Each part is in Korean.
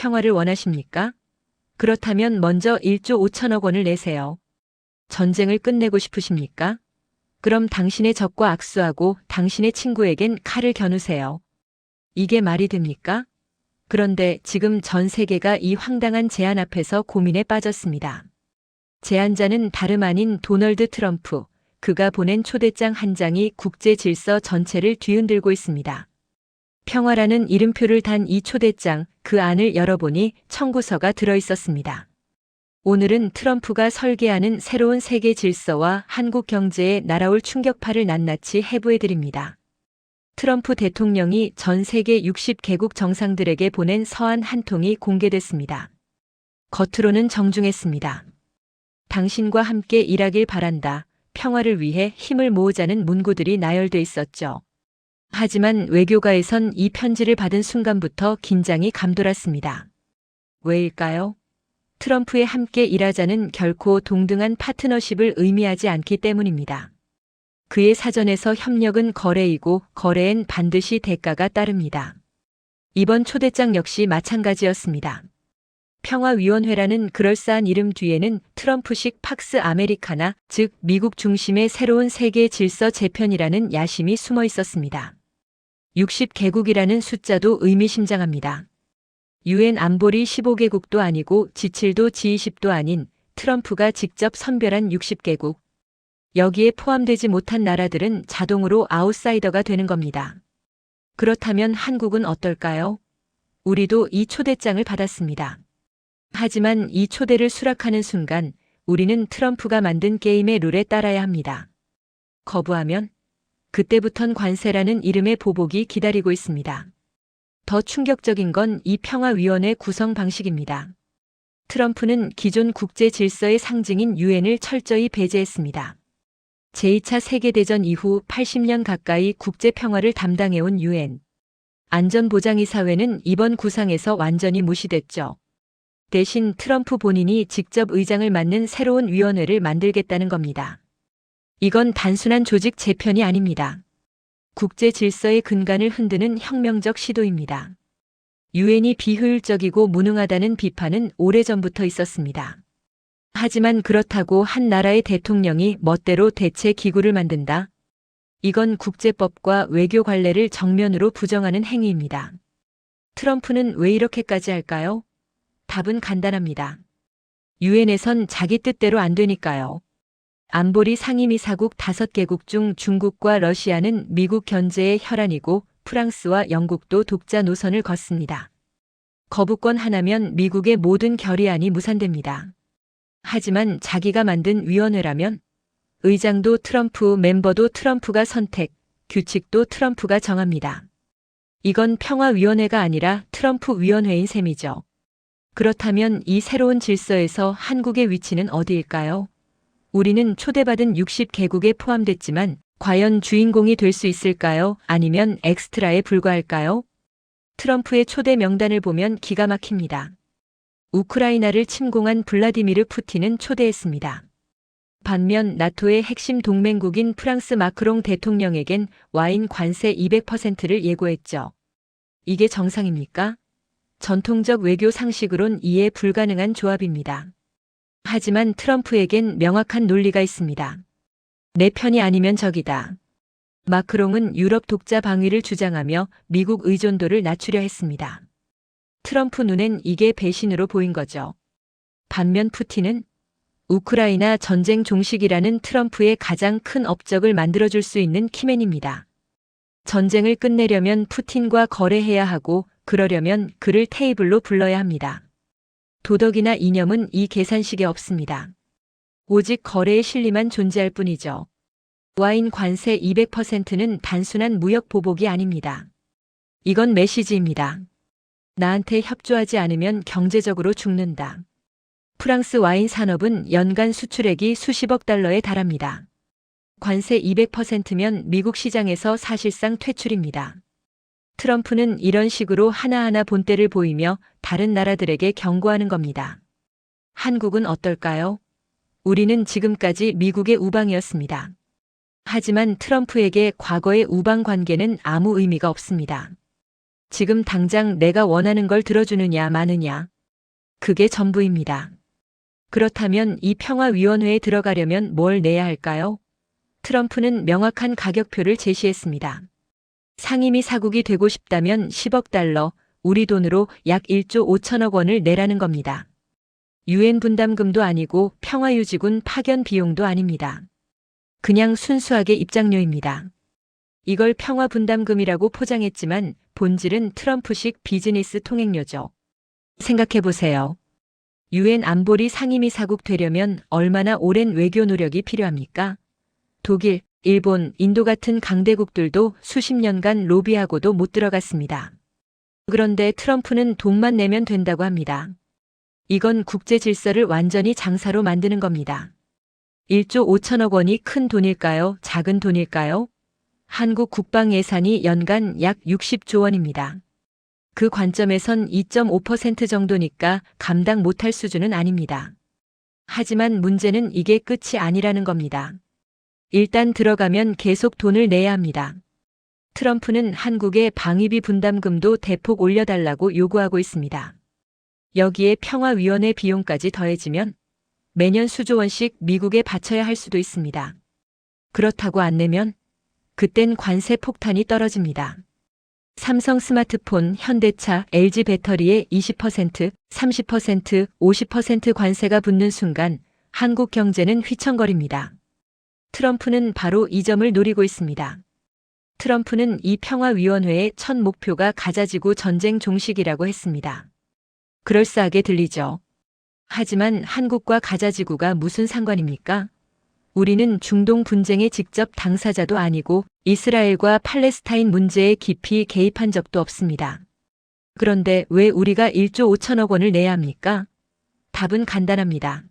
평화를 원하십니까? 그렇다면 먼저 1조 5천억 원을 내세요. 전쟁을 끝내고 싶으십니까? 그럼 당신의 적과 악수하고 당신의 친구에겐 칼을 겨누세요. 이게 말이 됩니까? 그런데 지금 전 세계가 이 황당한 제안 앞에서 고민에 빠졌습니다. 제안자는 다름 아닌 도널드 트럼프, 그가 보낸 초대장 한 장이 국제 질서 전체를 뒤흔들고 있습니다. 평화라는 이름표를 단 이 초대장, 그 안을 열어보니 청구서가 들어있었습니다. 오늘은 트럼프가 설계하는 새로운 세계 질서와 한국 경제에 날아올 충격파를 낱낱이 해부해드립니다. 트럼프 대통령이 전 세계 60개국 정상들에게 보낸 서한 한 통이 공개됐습니다. 겉으로는 정중했습니다. 당신과 함께 일하길 바란다. 평화를 위해 힘을 모으자는 문구들이 나열돼 있었죠. 하지만 외교가에선 이 편지를 받은 순간부터 긴장이 감돌았습니다. 왜일까요? 트럼프에 함께 일하자는 결코 동등한 파트너십을 의미하지 않기 때문입니다. 그의 사전에서 협력은 거래이고 거래엔 반드시 대가가 따릅니다. 이번 초대장 역시 마찬가지였습니다. 평화위원회라는 그럴싸한 이름 뒤에는 트럼프식 팍스 아메리카나, 즉 미국 중심의 새로운 세계 질서 재편이라는 야심이 숨어 있었습니다. 60개국이라는 숫자도 의미심장합니다. 유엔 안보리 15개국도 아니고 G7도 G20도 아닌 트럼프가 직접 선별한 60개국. 여기에 포함되지 못한 나라들은 자동으로 아웃사이더가 되는 겁니다. 그렇다면 한국은 어떨까요? 우리도 이 초대장을 받았습니다. 하지만 이 초대를 수락하는 순간 우리는 트럼프가 만든 게임의 룰에 따라야 합니다. 거부하면 그때부턴 관세라는 이름의 보복이 기다리고 있습니다. 더 충격적인 건 이 평화위원회 구성 방식입니다. 트럼프는 기존 국제 질서의 상징인 유엔을 철저히 배제했습니다. 제2차 세계대전 이후 80년 가까이 국제 평화를 담당해온 유엔 안전보장이사회는 이번 구상에서 완전히 무시됐죠. 대신 트럼프 본인이 직접 의장을 맡는 새로운 위원회를 만들겠다는 겁니다. 이건 단순한 조직 재편이 아닙니다. 국제 질서의 근간을 흔드는 혁명적 시도입니다. 유엔이 비효율적이고 무능하다는 비판은 오래전부터 있었습니다. 하지만 그렇다고 한 나라의 대통령이 멋대로 대체 기구를 만든다? 이건 국제법과 외교 관례를 정면으로 부정하는 행위입니다. 트럼프는 왜 이렇게까지 할까요? 답은 간단합니다. 유엔에선 자기 뜻대로 안 되니까요. 안보리 상임이사국 5개국 중 중국과 러시아는 미국 견제의 혈안이고 프랑스와 영국도 독자 노선을 걷습니다. 거부권 하나면 미국의 모든 결의안이 무산됩니다. 하지만 자기가 만든 위원회라면 의장도 트럼프, 멤버도 트럼프가 선택, 규칙도 트럼프가 정합니다. 이건 평화위원회가 아니라 트럼프 위원회인 셈이죠. 그렇다면 이 새로운 질서에서 한국의 위치는 어디일까요? 우리는 초대받은 60개국에 포함됐지만 과연 주인공이 될 수 있을까요? 아니면 엑스트라에 불과할까요? 트럼프의 초대 명단을 보면 기가 막힙니다. 우크라이나를 침공한 블라디미르 푸틴은 초대했습니다. 반면 나토의 핵심 동맹국인 프랑스 마크롱 대통령에겐 와인 관세 200%를 예고했죠. 이게 정상입니까? 전통적 외교 상식으론 이해 불가능한 조합입니다. 하지만 트럼프에겐 명확한 논리가 있습니다. 내 편이 아니면 적이다. 마크롱은 유럽 독자 방위를 주장하며 미국 의존도를 낮추려 했습니다. 트럼프 눈엔 이게 배신으로 보인 거죠. 반면 푸틴은 우크라이나 전쟁 종식이라는 트럼프의 가장 큰 업적을 만들어줄 수 있는 키맨입니다. 전쟁을 끝내려면 푸틴과 거래해야 하고 그러려면 그를 테이블로 불러야 합니다. 도덕이나 이념은 이 계산식에 없습니다. 오직 거래의 실리만 존재할 뿐이죠. 와인 관세 200%는 단순한 무역 보복이 아닙니다. 이건 메시지입니다. 나한테 협조하지 않으면 경제적으로 죽는다. 프랑스 와인 산업은 연간 수출액이 수십억 달러에 달합니다. 관세 200%면 미국 시장에서 사실상 퇴출입니다. 트럼프는 이런 식으로 하나하나 본때를 보이며 다른 나라들에게 경고하는 겁니다. 한국은 어떨까요? 우리는 지금까지 미국의 우방이었습니다. 하지만 트럼프에게 과거의 우방 관계는 아무 의미가 없습니다. 지금 당장 내가 원하는 걸 들어주느냐 마느냐. 그게 전부입니다. 그렇다면 이 평화위원회에 들어가려면 뭘 내야 할까요? 트럼프는 명확한 가격표를 제시했습니다. 상임위 사국이 되고 싶다면 10억 달러, 우리 돈으로 약 1조 5천억 원을 내라는 겁니다. 유엔 분담금도 아니고 평화유지군 파견 비용도 아닙니다. 그냥 순수하게 입장료입니다. 이걸 평화분담금이라고 포장했지만 본질은 트럼프식 비즈니스 통행료죠. 생각해보세요. 유엔 안보리 상임위 사국 되려면 얼마나 오랜 외교 노력이 필요합니까? 독일, 일본, 인도 같은 강대국들도 수십 년간 로비하고도 못 들어갔습니다. 그런데 트럼프는 돈만 내면 된다고 합니다. 이건 국제 질서를 완전히 장사로 만드는 겁니다. 1조 5천억 원이 큰 돈일까요? 작은 돈일까요? 한국 국방 예산이 연간 약 60조 원입니다. 그 관점에선 2.5% 정도니까 감당 못할 수준은 아닙니다. 하지만 문제는 이게 끝이 아니라는 겁니다. 일단 들어가면 계속 돈을 내야 합니다. 트럼프는 한국의 방위비 분담금도 대폭 올려달라고 요구하고 있습니다. 여기에 평화위원회 비용까지 더해지면 매년 수조 원씩 미국에 바쳐야 할 수도 있습니다. 그렇다고 안 내면 그땐 관세 폭탄이 떨어집니다. 삼성 스마트폰, 현대차, LG 배터리에 20%, 30%, 50% 관세가 붙는 순간 한국 경제는 휘청거립니다. 트럼프는 바로 이 점을 노리고 있습니다. 트럼프는 이 평화위원회의 첫 목표가 가자지구 전쟁 종식이라고 했습니다. 그럴싸하게 들리죠. 하지만 한국과 가자지구가 무슨 상관입니까? 우리는 중동 분쟁의 직접 당사자도 아니고 이스라엘과 팔레스타인 문제에 깊이 개입한 적도 없습니다. 그런데 왜 우리가 1조 5천억 원을 내야 합니까? 답은 간단합니다.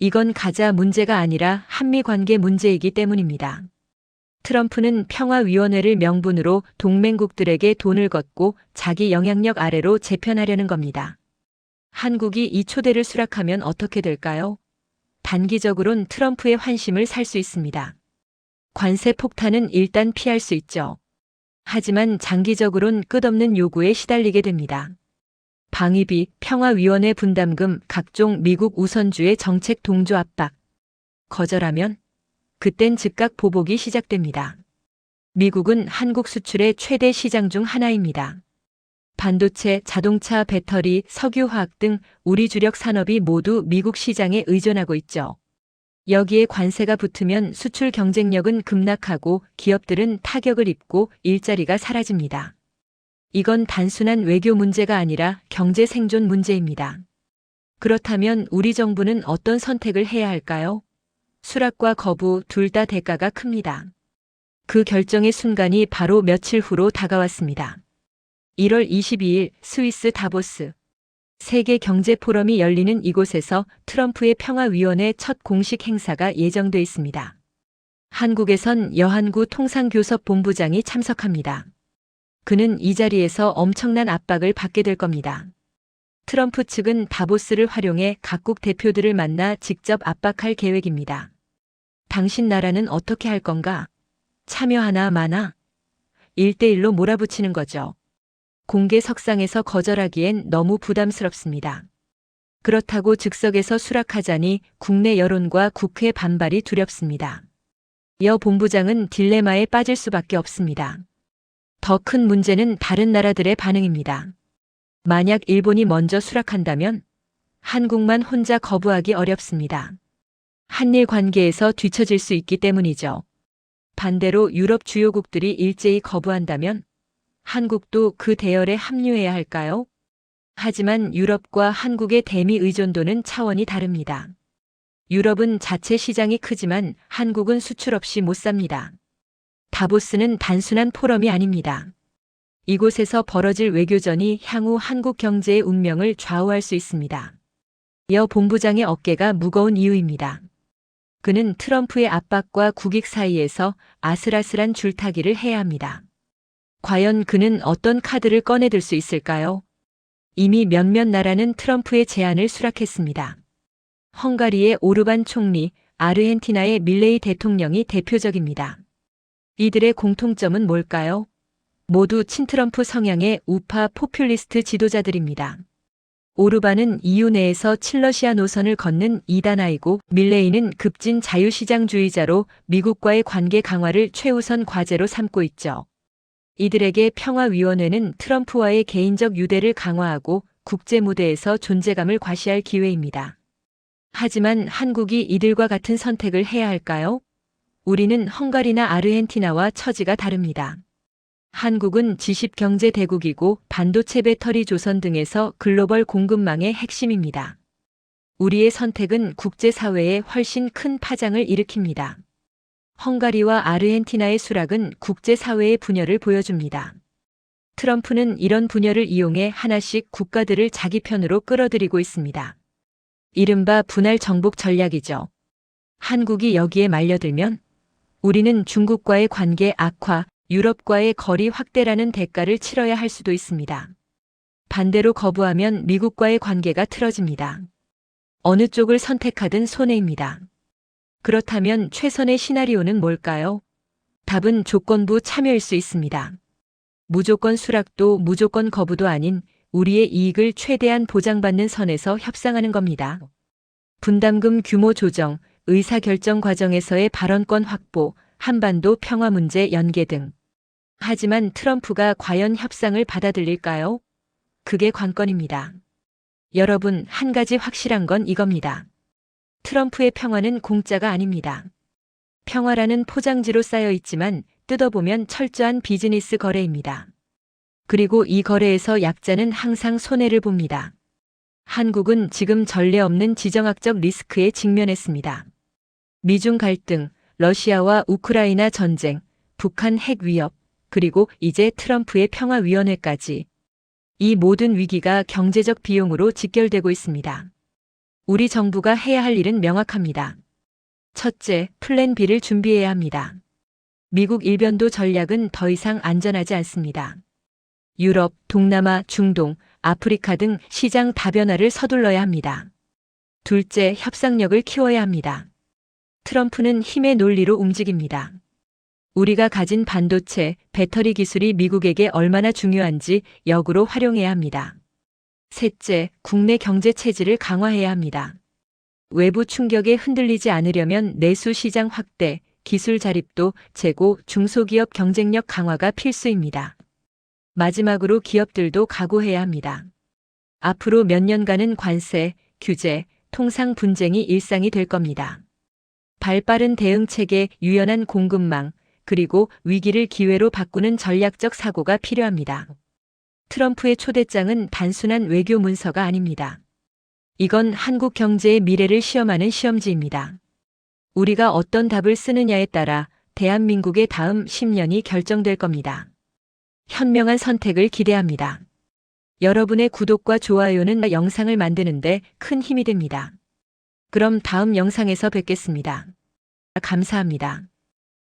이건 가자 문제가 아니라 한미 관계 문제이기 때문입니다. 트럼프는 평화위원회를 명분으로 동맹국들에게 돈을 걷고 자기 영향력 아래로 재편하려는 겁니다. 한국이 이 초대를 수락하면 어떻게 될까요? 단기적으론 트럼프의 환심을 살 수 있습니다. 관세 폭탄은 일단 피할 수 있죠. 하지만 장기적으론 끝없는 요구에 시달리게 됩니다. 방위비, 평화위원회 분담금, 각종 미국 우선주의 정책 동조 압박. 거절하면 그땐 즉각 보복이 시작됩니다. 미국은 한국 수출의 최대 시장 중 하나입니다. 반도체, 자동차, 배터리, 석유화학 등 우리 주력 산업이 모두 미국 시장에 의존하고 있죠. 여기에 관세가 붙으면 수출 경쟁력은 급락하고 기업들은 타격을 입고 일자리가 사라집니다. 이건 단순한 외교 문제가 아니라 경제 생존 문제입니다. 그렇다면 우리 정부는 어떤 선택을 해야 할까요? 수락과 거부 둘 다 대가가 큽니다. 그 결정의 순간이 바로 며칠 후로 다가왔습니다. 1월 22일 스위스 다보스 세계 경제 포럼이 열리는 이곳에서 트럼프의 평화위원회 첫 공식 행사가 예정돼 있습니다. 한국에선 여한구 통상교섭 본부장이 참석합니다. 그는 이 자리에서 엄청난 압박을 받게 될 겁니다. 트럼프 측은 다보스를 활용해 각국 대표들을 만나 직접 압박할 계획입니다. 당신 나라는 어떻게 할 건가? 참여하나 마나? 1대1로 몰아붙이는 거죠. 공개 석상에서 거절하기엔 너무 부담스럽습니다. 그렇다고 즉석에서 수락하자니 국내 여론과 국회 반발이 두렵습니다. 여 본부장은 딜레마에 빠질 수밖에 없습니다. 더 큰 문제는 다른 나라들의 반응입니다. 만약 일본이 먼저 수락한다면 한국만 혼자 거부하기 어렵습니다. 한일 관계에서 뒤처질 수 있기 때문이죠. 반대로 유럽 주요국들이 일제히 거부한다면 한국도 그 대열에 합류해야 할까요? 하지만 유럽과 한국의 대미 의존도는 차원이 다릅니다. 유럽은 자체 시장이 크지만 한국은 수출 없이 못 삽니다. 다보스는 단순한 포럼이 아닙니다. 이곳에서 벌어질 외교전이 향후 한국 경제의 운명을 좌우할 수 있습니다. 여 본부장의 어깨가 무거운 이유입니다. 그는 트럼프의 압박과 국익 사이에서 아슬아슬한 줄타기를 해야 합니다. 과연 그는 어떤 카드를 꺼내들 수 있을까요? 이미 몇몇 나라는 트럼프의 제안을 수락했습니다. 헝가리의 오르반 총리, 아르헨티나의 밀레이 대통령이 대표적입니다. 이들의 공통점은 뭘까요? 모두 친트럼프 성향의 우파 포퓰리스트 지도자들입니다. 오르반은 EU 내에서 친러시아 노선을 걷는 이단아이고 밀레이는 급진 자유시장주의자로 미국과의 관계 강화를 최우선 과제로 삼고 있죠. 이들에게 평화위원회는 트럼프와의 개인적 유대를 강화하고 국제 무대에서 존재감을 과시할 기회입니다. 하지만 한국이 이들과 같은 선택을 해야 할까요? 우리는 헝가리나 아르헨티나와 처지가 다릅니다. 한국은 지식경제 대국이고 반도체 배터리 조선 등에서 글로벌 공급망의 핵심입니다. 우리의 선택은 국제사회에 훨씬 큰 파장을 일으킵니다. 헝가리와 아르헨티나의 수락은 국제사회의 분열을 보여줍니다. 트럼프는 이런 분열을 이용해 하나씩 국가들을 자기 편으로 끌어들이고 있습니다. 이른바 분할 정복 전략이죠. 한국이 여기에 말려들면 우리는 중국과의 관계 악화, 유럽과의 거리 확대라는 대가를 치러야 할 수도 있습니다. 반대로 거부하면 미국과의 관계가 틀어집니다. 어느 쪽을 선택하든 손해입니다. 그렇다면 최선의 시나리오는 뭘까요? 답은 조건부 참여일 수 있습니다. 무조건 수락도 무조건 거부도 아닌 우리의 이익을 최대한 보장받는 선에서 협상하는 겁니다. 분담금 규모 조정, 의사결정 과정에서의 발언권 확보, 한반도 평화 문제 연계 등. 하지만 트럼프가 과연 협상을 받아들일까요? 그게 관건입니다. 여러분, 한 가지 확실한 건 이겁니다. 트럼프의 평화는 공짜가 아닙니다. 평화라는 포장지로 쌓여 있지만 뜯어보면 철저한 비즈니스 거래입니다. 그리고 이 거래에서 약자는 항상 손해를 봅니다. 한국은 지금 전례 없는 지정학적 리스크에 직면했습니다. 미중 갈등, 러시아와 우크라이나 전쟁, 북한 핵 위협, 그리고 이제 트럼프의 평화위원회까지. 이 모든 위기가 경제적 비용으로 직결되고 있습니다. 우리 정부가 해야 할 일은 명확합니다. 첫째, 플랜 B를 준비해야 합니다. 미국 일변도 전략은 더 이상 안전하지 않습니다. 유럽, 동남아, 중동, 아프리카 등 시장 다변화를 서둘러야 합니다. 둘째, 협상력을 키워야 합니다. 트럼프는 힘의 논리로 움직입니다. 우리가 가진 반도체, 배터리 기술이 미국에게 얼마나 중요한지 역으로 활용해야 합니다. 셋째, 국내 경제 체질을 강화해야 합니다. 외부 충격에 흔들리지 않으려면 내수 시장 확대, 기술 자립도, 재고, 중소기업 경쟁력 강화가 필수입니다. 마지막으로 기업들도 각오해야 합니다. 앞으로 몇 년간은 관세, 규제, 통상 분쟁이 일상이 될 겁니다. 발빠른 대응 체계, 유연한 공급망, 그리고 위기를 기회로 바꾸는 전략적 사고가 필요합니다. 트럼프의 초대장은 단순한 외교 문서가 아닙니다. 이건 한국 경제의 미래를 시험하는 시험지입니다. 우리가 어떤 답을 쓰느냐에 따라 대한민국의 다음 10년이 결정될 겁니다. 현명한 선택을 기대합니다. 여러분의 구독과 좋아요는 영상을 만드는데 큰 힘이 됩니다. 그럼 다음 영상에서 뵙겠습니다. 감사합니다.